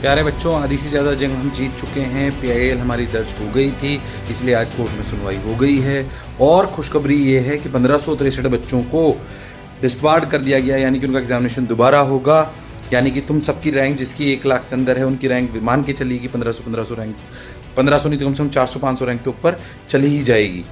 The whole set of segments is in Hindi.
प्यारे बच्चों, आधी से ज़्यादा जंग हम जीत चुके हैं। PIL हमारी दर्ज हो गई थी, इसलिए आज कोर्ट में सुनवाई हो गई है। और खुशखबरी ये है कि 1563 बच्चों को डिसबार्ड कर दिया गया, यानी कि उनका एग्जामिनेशन दोबारा होगा। यानी कि तुम सबकी रैंक जिसकी 1 लाख से अंदर है, उनकी रैंक मान के चलेगी 1500 रैंक, 1500 नहीं तो कम से कम 400-500 रैंक तो ऊपर चली ही जाएगी।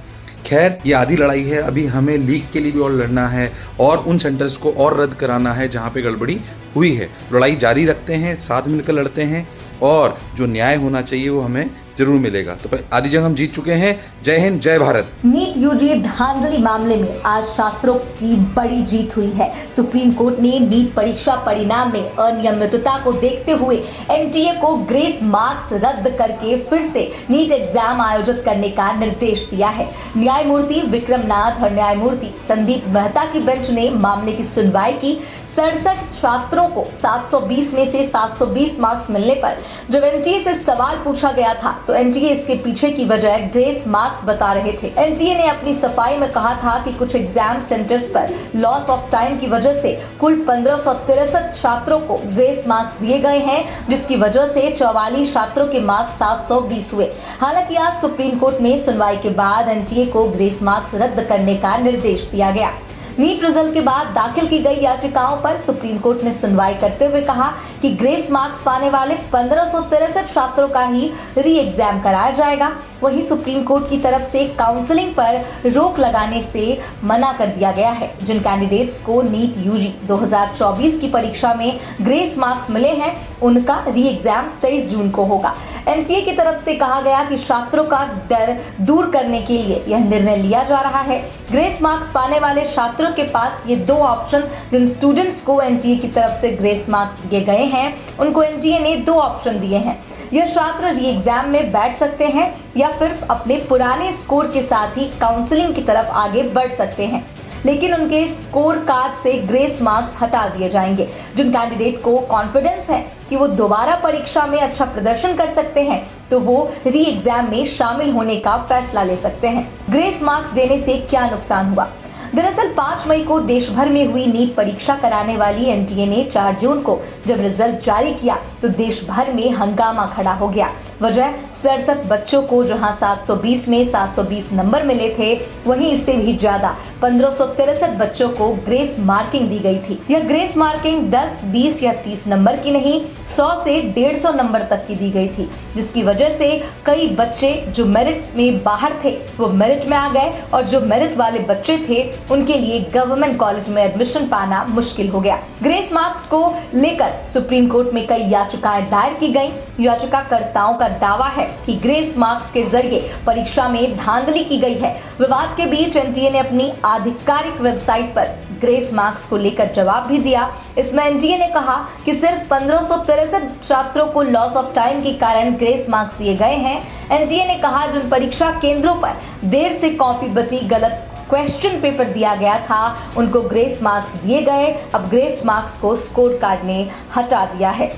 खैर, ये आधी लड़ाई है, अभी हमें लीग के लिए भी और लड़ना है और उन सेंटर्स को और रद्द कराना है जहाँ पे गड़बड़ी हुई है। लड़ाई जारी रखते हैं, साथ मिलकर लड़ते हैं और जो न्याय होना चाहिए वो हमें जरूर मिलेगा। तो आधी जंग हम जीत चुके हैं। जय हिंद, जय भारत। नीट यूजी धांधली मामले में आज छात्रों की बड़ी जीत हुई है। सुप्रीम कोर्ट ने नीट परीक्षा परिणाम में अनियमितता को देखते हुए NTA को ग्रेस मार्क्स रद्द करके फिर से नीट एग्जाम आयोजित करने का निर्देश दिया है। न्यायमूर्ति विक्रमनाथ और न्यायमूर्ति संदीप मेहता की बेंच ने मामले की सुनवाई की। 67 छात्रों को 720 में से 720 मार्क्स मिलने पर जब NTA से सवाल पूछा गया था तो NTA इसके पीछे की वजह ग्रेस मार्क्स बता रहे थे। NTA ने अपनी सफाई में कहा था कि कुछ एग्जाम सेंटर्स पर लॉस ऑफ टाइम की वजह से कुल 1563 छात्रों को ग्रेस मार्क्स दिए गए हैं, जिसकी वजह से 44 छात्रों के मार्क्स 720 हुए। हालांकि आज सुप्रीम कोर्ट में सुनवाई के बाद NTA को ग्रेस मार्क्स रद्द करने का निर्देश दिया गया। नीट रिजल्ट के बाद दाखिल की गई याचिकाओं पर सुप्रीम कोर्ट ने सुनवाई करते हुए कहा कि ग्रेस मार्क्स पाने वाले 1563 छात्रों का ही री एग्जाम कराया जाएगा। वहीं सुप्रीम कोर्ट की तरफ से काउंसलिंग पर रोक लगाने से मना कर दिया गया है। जिन कैंडिडेट्स को नीट यूजी 2024 की परीक्षा में ग्रेस मार्क्स मिले हैं, उनका री एग्जाम 23 जून को होगा। NTA की तरफ से कहा गया कि छात्रों का डर दूर करने के लिए यह निर्णय लिया जा रहा है। ग्रेस मार्क्स पाने वाले छात्रों के पास ये 2 ऑप्शन, जिन स्टूडेंट्स को NTA की तरफ से ग्रेस मार्क्स दिए गए हैं, उनको NTA ने 2 ऑप्शन दिए हैं। यह छात्र री एग्जाम में बैठ सकते हैं या फिर अपने पुराने स्कोर के साथ ही काउंसलिंग की तरफ आगे बढ़ सकते हैं, लेकिन उनके स्कोर कार्ड से ग्रेस मार्क्स हटा दिए जाएंगे। जिन कैंडिडेट को कॉन्फिडेंस है कि वो दोबारा परीक्षा में अच्छा प्रदर्शन कर सकते हैं, तो वो री एग्जाम में शामिल होने का फैसला ले सकते हैं। ग्रेस मार्क्स देने से क्या नुकसान हुआ? दरअसल 5 मई को देश भर में हुई नीट परीक्षा कराने वाली NTA ने 4 जून को जब रिजल्ट जारी किया तो देश भर में हंगामा खड़ा हो गया। वजह 67 बच्चों को जहां 720 में 720 नंबर मिले थे, वहीं इससे भी ज्यादा 1563 बच्चों को ग्रेस मार्किंग दी गई थी। यह ग्रेस मार्किंग 10, 20 या 30 नंबर की नहीं, 100 से 150 नंबर तक की दी गई थी, जिसकी वजह से कई बच्चे जो मेरिट में बाहर थे वो मेरिट में आ गए और जो मेरिट वाले बच्चे थे उनके लिए गवर्नमेंट कॉलेज में एडमिशन पाना मुश्किल हो गया। ग्रेस मार्क्स को लेकर सुप्रीम कोर्ट में कई याचिकाएं दायर की गईं। याचिकाकर्ताओं का दावा है कि ग्रेस मार्क्स के जरिए परीक्षा में धांधली की गई है। विवाद के बीच NTA ने अपनी आधिकारिक वेबसाइट पर ग्रेस मार्क्स को लेकर जवाब भी दिया। इसमें NTA ने कहा कि सिर्फ 1563 छात्रों को लॉस ऑफ टाइम के कारण ग्रेस मार्क्स दिए गए हैं। NTA ने कहा जिन परीक्षा केंद्रों पर देर से कॉपी बटी, गलत क्वेश्चन पेपर दिया गया था, उनको ग्रेस मार्क्स दिए गए। अब ग्रेस मार्क्स को स्कोर कार्ड ने हटा दिया है।